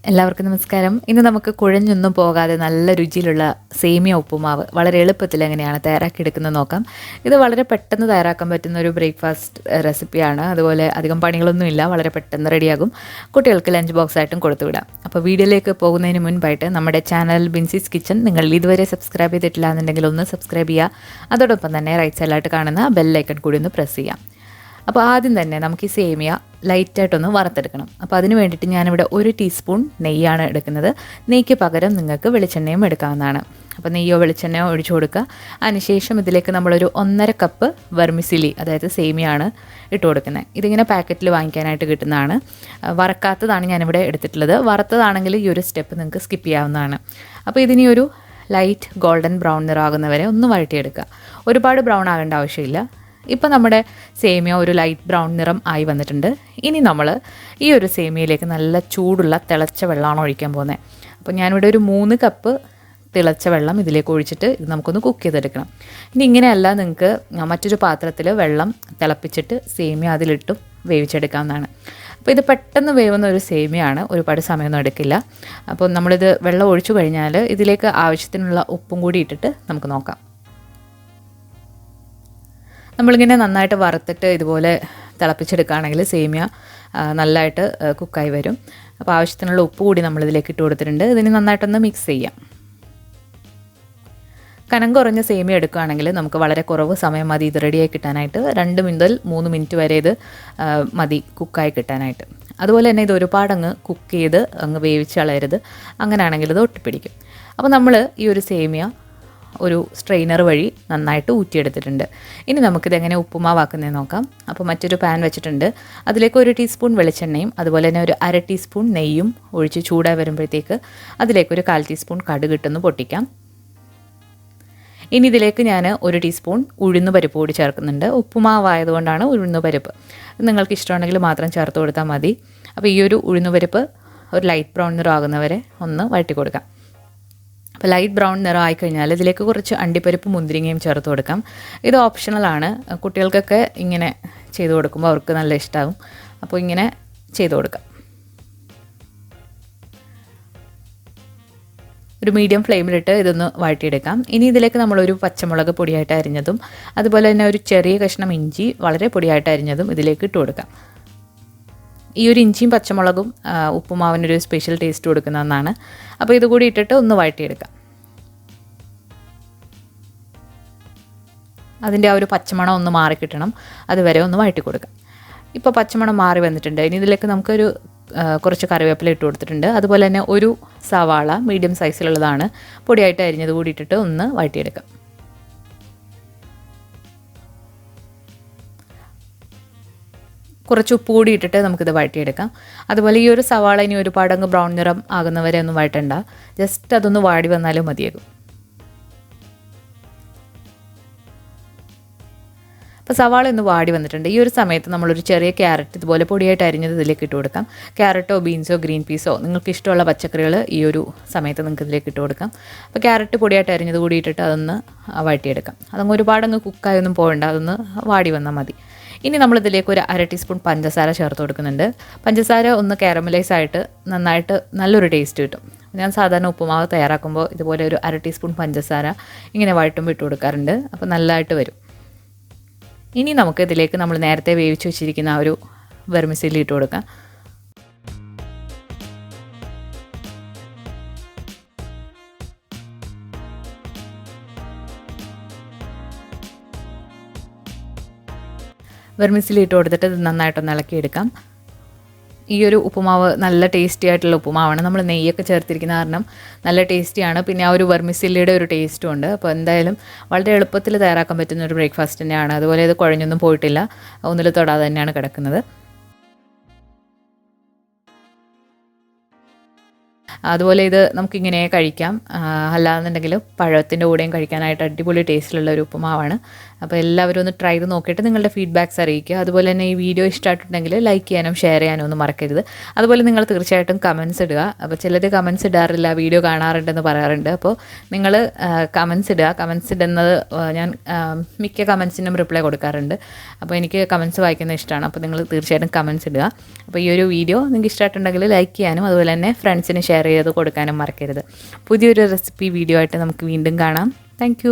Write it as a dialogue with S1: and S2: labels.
S1: എല്ലാവർക്കും നമസ്കാരം. ഇന്ന് നമുക്ക് കുഴഞ്ഞൊന്നും പോകാതെ നല്ല രുചിയിലുള്ള സേമിയ ഉപ്പുമാവ് വളരെ എളുപ്പത്തിൽ എങ്ങനെയാണ് തയ്യാറാക്കിയെടുക്കുന്നത് നോക്കാം. ഇത് വളരെ പെട്ടെന്ന് തയ്യാറാക്കാൻ പറ്റുന്ന ഒരു ബ്രേക്ക്ഫാസ്റ്റ് റെസിപ്പിയാണ്. അതുപോലെ അധികം പണികളൊന്നുമില്ല, വളരെ പെട്ടെന്ന് റെഡിയാകും. കുട്ടികൾക്ക് ലഞ്ച് ബോക്സ് ആയിട്ടും കൊടുത്തുവിടാം. അപ്പോൾ വീഡിയോയിലേക്ക് പോകുന്നതിന് മുൻപായിട്ട് നമ്മുടെ ചാനൽ ബിൻസീസ് കിച്ചൺ നിങ്ങൾ ഇതുവരെ സബ്സ്ക്രൈബ് ചെയ്തിട്ടില്ല എന്നുണ്ടെങ്കിൽ ഒന്ന് സബ്സ്ക്രൈബ് ചെയ്യുക. അതോടൊപ്പം തന്നെ റൈറ്റ് സൈഡിലായിട്ട് കാണുന്ന ബെല്ലൈക്കൺ കൂടി ഒന്ന് പ്രസ് ചെയ്യാം. അപ്പോൾ ആദ്യം തന്നെ നമുക്ക് ഈ സേമിയ ലൈറ്റായിട്ടൊന്ന് വറുത്തെടുക്കണം. അപ്പോൾ അതിന് വേണ്ടിയിട്ട് ഞാനിവിടെ 1 ടീസ്പൂൺ നെയ്യാണ് എടുക്കുന്നത്. നെയ്ക്ക് പകരം നിങ്ങൾക്ക് വെളിച്ചെണ്ണയും എടുക്കാവുന്നതാണ്. അപ്പോൾ നെയ്യോ വെളിച്ചെണ്ണയോ ഒഴിച്ചു കൊടുക്കുക. അതിനുശേഷം ഇതിലേക്ക് നമ്മളൊരു 1.5 കപ്പ് വെർമിസിലി, അതായത് സേമിയാണ് ഇട്ട് കൊടുക്കുന്നത്. ഇതിങ്ങനെ പാക്കറ്റിൽ വാങ്ങിക്കാനായിട്ട് കിട്ടുന്നതാണ്. വറക്കാത്തതാണ് ഞാനിവിടെ എടുത്തിട്ടുള്ളത്. വറുത്തതാണെങ്കിൽ ഈ ഒരു സ്റ്റെപ്പ് നിങ്ങൾക്ക് സ്കിപ്പ് ചെയ്യാവുന്നതാണ്. അപ്പോൾ ഇതിനി ഒരു ലൈറ്റ് ഗോൾഡൻ ബ്രൗൺ നിറമാകുന്നവരെ ഒന്ന് വഴറ്റിയെടുക്കുക. ഒരുപാട് ബ്രൗൺ ആകേണ്ട ആവശ്യമില്ല. ഇപ്പോൾ നമ്മുടെ സേമിയ ഒരു ലൈറ്റ് ബ്രൗൺ നിറം ആയി വന്നിട്ടുണ്ട്. ഇനി നമ്മൾ ഈ ഒരു സേമിയയിലേക്ക് നല്ല ചൂടുള്ള തിളച്ച വെള്ളമാണ് ഒഴിക്കാൻ പോകുന്നത്. അപ്പോൾ ഞാനിവിടെ ഒരു 3 കപ്പ് തിളച്ച വെള്ളം ഇതിലേക്ക് ഒഴിച്ചിട്ട് ഇത് നമുക്കൊന്ന് കുക്ക് ചെയ്തെടുക്കണം. ഇനി ഇങ്ങനെയല്ല, നിങ്ങൾക്ക് മറ്റൊരു പാത്രത്തിൽ വെള്ളം തിളപ്പിച്ചിട്ട് സേമിയ അതിലിട്ടും വേവിച്ചെടുക്കാവുന്നതാണ്. അപ്പോൾ ഇത് പെട്ടെന്ന് വേവുന്ന ഒരു സേമിയാണ്, ഒരുപാട് സമയമൊന്നും എടുക്കില്ല. അപ്പോൾ നമ്മളിത് വെള്ളം ഒഴിച്ചു കഴിഞ്ഞാൽ ഇതിലേക്ക് ആവശ്യത്തിനുള്ള ഉപ്പും കൂടി ഇട്ടിട്ട് നമുക്ക് നോക്കാം. നമ്മളിങ്ങനെ നന്നായിട്ട് വറുത്തിട്ട് ഇതുപോലെ തിളപ്പിച്ചെടുക്കുകയാണെങ്കിൽ സേമിയ നല്ലതായിട്ട് കുക്കായി വരും. അപ്പോൾ ആവശ്യത്തിനുള്ള ഉപ്പ് കൂടി നമ്മളിതിലേക്ക് ഇട്ട് കൊടുത്തിട്ടുണ്ട്. ഇതിന് നന്നായിട്ടൊന്ന് മിക്സ് ചെയ്യാം. കനം കുറഞ്ഞ സേമിയ എടുക്കുകയാണെങ്കിൽ നമുക്ക് വളരെ കുറവ് സമയം മതി ഇത് റെഡിയായി കിട്ടാനായിട്ട്. 2 മുതൽ 3 മിനിറ്റ് വരെ ഇത് മതി കുക്കായി കിട്ടാനായിട്ട്. അതുപോലെ തന്നെ ഇത് ഒരുപാടങ്ങ് കുക്ക് ചെയ്ത് അങ്ങ് വേവിച്ച് കളയരുത്, അങ്ങനെയാണെങ്കിൽ ഇത് ഒട്ടിപ്പിടിക്കും. അപ്പോൾ നമ്മൾ ഈ ഒരു സേമിയ ഒരു സ്ട്രെയിനർ വഴി നന്നായിട്ട് ഊറ്റിയെടുത്തിട്ടുണ്ട്. ഇനി നമുക്കിതെങ്ങനെ ഉപ്പുമാവാക്കുന്നതെന്ന് നോക്കാം. അപ്പോൾ മറ്റൊരു പാൻ വെച്ചിട്ടുണ്ട്. അതിലേക്ക് 1 ടീസ്പൂൺ വെളിച്ചെണ്ണയും അതുപോലെ തന്നെ ഒരു 1/2 ടീസ്പൂൺ നെയ്യും ഒഴിച്ച് ചൂടായി വരുമ്പോഴത്തേക്ക് അതിലേക്ക് ഒരു 1/4 ടീസ്പൂൺ കടുക് ഇട്ടൊന്ന് പൊട്ടിക്കാം. ഇനി ഇതിലേക്ക് ഞാൻ 1 ടീസ്പൂൺ ഉഴുന്ന് പരിപ്പ് കൂടി ചേർക്കുന്നുണ്ട്. ഉപ്പുമാവായതുകൊണ്ടാണ് ഉഴുന്ന് പരിപ്പ്. നിങ്ങൾക്ക് ഇഷ്ടമുണ്ടെങ്കിൽ മാത്രം ചേർത്ത് കൊടുത്താൽ മതി. അപ്പോൾ ഈ ഒരു ഉഴുന്ന് പരിപ്പ് ഒരു ലൈറ്റ് ബ്രൗൺ നിറം ആകുന്നവരെ ഒന്ന് വഴറ്റി കൊടുക്കാം. അപ്പോൾ ലൈറ്റ് ബ്രൗൺ നിറം ആയിക്കഴിഞ്ഞാൽ ഇതിലേക്ക് കുറച്ച് അണ്ടിപ്പരിപ്പ് മുന്തിരിങ്ങയും ചേർത്ത് കൊടുക്കാം. ഇത് ഓപ്ഷണലാണ്. കുട്ടികൾക്കൊക്കെ ഇങ്ങനെ ചെയ്ത് കൊടുക്കുമ്പോൾ അവർക്ക് നല്ല ഇഷ്ടമാകും. അപ്പോൾ ഇങ്ങനെ ചെയ്ത് കൊടുക്കാം. ഒരു മീഡിയം ഫ്ലെയിമിലിട്ട് ഇതൊന്ന് വഴറ്റിയെടുക്കാം. ഇനി ഇതിലേക്ക് നമ്മളൊരു പച്ചമുളക് പൊടിയായിട്ട് അരിഞ്ഞതും അതുപോലെ തന്നെ ഒരു ചെറിയ കഷ്ണം ഇഞ്ചി വളരെ പൊടിയായിട്ട് അരിഞ്ഞതും ഇതിലേക്ക് ഇട്ട് കൊടുക്കാം. ഈ ഒരു ഇഞ്ചിയും പച്ചമുളകും ഉപ്പുമാവിനൊരു സ്പെഷ്യൽ ടേസ്റ്റ് കൊടുക്കുന്ന ഒന്നാണ്. അപ്പോൾ ഇതുകൂടി ഇട്ടിട്ട് ഒന്ന് വഴറ്റിയെടുക്കാം. അതിൻ്റെ ആ ഒരു പച്ചമണം ഒന്ന് മാറിക്കിട്ടണം, അതുവരെ ഒന്ന് വഴറ്റി കൊടുക്കാം. ഇപ്പോൾ പച്ചമണം മാറി വന്നിട്ടുണ്ട്. ഇനി ഇതിലേക്ക് നമുക്കൊരു കുറച്ച് കറിവേപ്പില ഇട്ട് കൊടുത്തിട്ടുണ്ട്. അതുപോലെ തന്നെ ഒരു സവാള മീഡിയം സൈസിലുള്ളതാണ് പൊടിയായിട്ട് അരിഞ്ഞത് കൂടി ഇട്ടിട്ട് ഒന്ന് വഴറ്റിയെടുക്കാം. കുറച്ച് ഉപ്പ് കൂടി ഇട്ടിട്ട് നമുക്കിത് വഴറ്റിയെടുക്കാം. അതുപോലെ ഈ ഒരു സവാള ഇനി ഒരുപാടങ്ങ് ബ്രൗൺ നിറം ആകുന്നവരെ ഒന്നും വഴറ്റണ്ട, ജസ്റ്റ് അതൊന്ന് വാടി വന്നാലും മതിയാകും. അപ്പോൾ സവാള ഒന്ന് വാടി വന്നിട്ടുണ്ട്. ഈ ഒരു സമയത്ത് നമ്മളൊരു ചെറിയ ക്യാരറ്റ് ഇതുപോലെ പൊടിയായിട്ട് അരിഞ്ഞത് ഇതിലേക്ക് ഇട്ട് കൊടുക്കാം. ക്യാരറ്റോ ബീൻസോ ഗ്രീൻ പീസോ നിങ്ങൾക്ക് ഇഷ്ടമുള്ള പച്ചക്കറികൾ ഈ ഒരു സമയത്ത് നിങ്ങൾക്ക് ഇതിലേക്ക് ഇട്ട് കൊടുക്കാം. അപ്പോൾ ക്യാരറ്റ് പൊടിയായിട്ട് അരിഞ്ഞത് കൂടി ഇട്ടിട്ട് അതൊന്ന് വഴറ്റിയെടുക്കാം. അതങ്ങ് ഒരുപാടങ്ങ് കുക്കായൊന്നും പോകണ്ട, അതൊന്ന് വാടി വന്നാൽ മതി. ഇനി നമ്മളിതിലേക്ക് ഒരു 1/2 ടീസ്പൂൺ പഞ്ചസാര ചേർത്ത് കൊടുക്കുന്നുണ്ട്. പഞ്ചസാര ഒന്ന് കാരമലൈസ് ആയിട്ട് നന്നായിട്ട് നല്ലൊരു ടേസ്റ്റ് കിട്ടും. ഞാൻ സാധാരണ ഉപ്പുമാവ് തയ്യാറാക്കുമ്പോൾ ഇതുപോലെ ഒരു 1/2 ടീസ്പൂൺ പഞ്ചസാര ഇങ്ങനെ വഴറ്റുമ്പോൾ ഇട്ട് കൊടുക്കാറുണ്ട്. അപ്പോൾ നല്ലതായിട്ട് വരും. ഇനി നമുക്ക് ഇതിലേക്ക് നമ്മൾ നേരത്തെ വേവിച്ച് വെച്ചിരിക്കുന്ന ആ ഒരു വെർമിസില്ലി ഇട്ട് കൊടുക്കാം. വെർമിസില്ലി ഇട്ട് കൊടുത്തിട്ട് ഇത് നന്നായിട്ടൊന്ന് ഇളക്കിയെടുക്കാം. ഈ ഒരു ഉപ്പുമാവ് നല്ല ടേസ്റ്റി ആയിട്ടുള്ള ഉപ്പുമാവാണ്. നമ്മൾ നെയ്യൊക്കെ ചേർത്തിരിക്കുന്ന കാരണം നല്ല ടേസ്റ്റിയാണ്. പിന്നെ ആ ഒരു വെർമിസില്ലിയുടെ ഒരു ടേസ്റ്റും ഉണ്ട്. അപ്പോൾ എന്തായാലും വളരെ എളുപ്പത്തിൽ തയ്യാറാക്കാൻ പറ്റുന്ന ഒരു ബ്രേക്ക്ഫാസ്റ്റ് തന്നെയാണ്. അതുപോലെ ഇത് കുഴഞ്ഞൊന്നും പോയിട്ടില്ല, ഒന്നിൽ തൊടാതെ തന്നെയാണ് കിടക്കുന്നത്. അതുപോലെ ഇത് നമുക്കിങ്ങനെ കഴിക്കാം, അല്ലാന്നുണ്ടെങ്കിൽ പഴത്തിൻ്റെ കൂടെയും കഴിക്കാനായിട്ട് അടിപൊളി ടേസ്റ്റിലുള്ള ഒരു ഉപ്പുമാവാണ്. അപ്പോൾ എല്ലാവരും ഒന്ന് ട്രൈ ചെയ്ത് നോക്കിയിട്ട് നിങ്ങളുടെ ഫീഡ്ബാക്ക്സ് അറിയിക്കുക. അതുപോലെ തന്നെ ഈ വീഡിയോ ഇഷ്ടമായിട്ടുണ്ടെങ്കിൽ ലൈക്ക് ചെയ്യാനും ഷെയർ ചെയ്യാനും ഒന്നും മറക്കരുത്. അതുപോലെ നിങ്ങൾ തീർച്ചയായിട്ടും കമൻസ് ഇടുക. അപ്പോൾ ചിലർ കമൻസ് ഇടാറില്ല, വീഡിയോ കാണാറുണ്ടെന്ന് പറയാറുണ്ട്. അപ്പോൾ നിങ്ങൾ കമൻസ് ഇടുക. കമൻസ് ഇടുന്നത് ഞാൻ മിക്ക കമൻസിനും റിപ്ലൈ കൊടുക്കാറുണ്ട്. അപ്പോൾ എനിക്ക് കമൻസ് വായിക്കുന്നത് ഇഷ്ടമാണ്. അപ്പോൾ നിങ്ങൾ തീർച്ചയായിട്ടും കമൻസ് ഇടുക. അപ്പോൾ ഈ ഒരു വീഡിയോ നിങ്ങൾക്ക് ഇഷ്ടമായിട്ടുണ്ടെങ്കിൽ ലൈക്ക് ചെയ്യാനും അതുപോലെ തന്നെ ഫ്രണ്ട്സിന് ഷെയർ ചെയ്ത് കൊടുക്കാനും മറക്കരുത്. പുതിയൊരു റെസിപ്പി വീഡിയോ ആയിട്ട് നമുക്ക് വീണ്ടും കാണാം. താങ്ക്